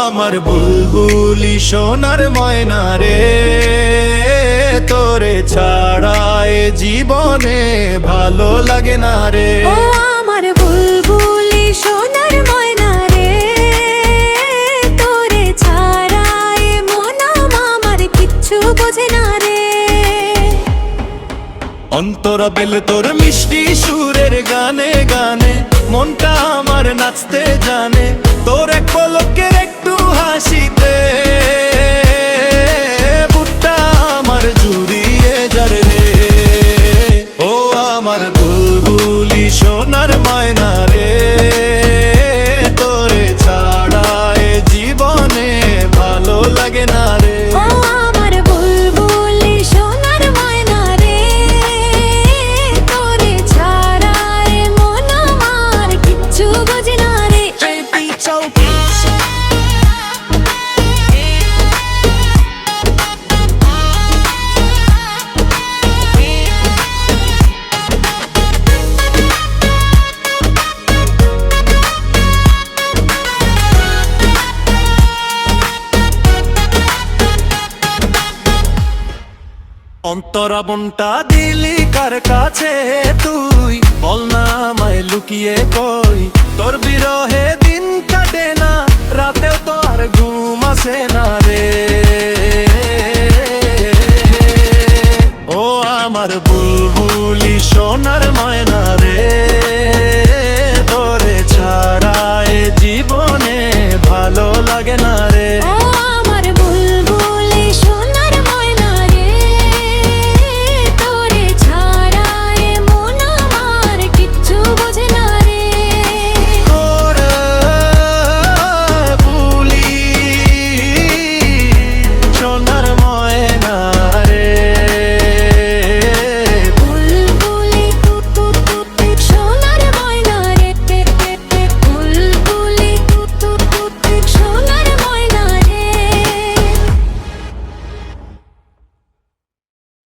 আমার বুলবুলি সোনার ময়না রে, তোরে ছাড়ায় জীবনে ভালো লাগে না রে। ও আমার বুলবুলি সোনার ময়না রে, তোরে ছাড়ায় মন আমার কিচ্ছু বোঝে না রে। অন্তরা বেল তোর মিষ্টি সুরের গানে গানে মনটা আমার নাচতে জানে, তোর এক পলকের একটু হাসিতে বুকটা আমার জুড়িয়ে যারে রে। ও আমার বুলবুলি সোনার ময়না রে, তোরে ছাড়ায় জীবনে ভালো লাগে না রে। ও আমার বুলবুলি সোনার ময়না রে, তোরে ছাড়ায় মন আমার কিচ্ছু বোঝে না রে। অন্তরা মনটা দিলি কার কাছে তুই, বল না আমায় লুকিয়ে কই। তোর বিরহে দিন কাটে না, রাতেও তো আর ঘুম আসে না রে। ও আমার বুলবুলি সোনার ময়না রে,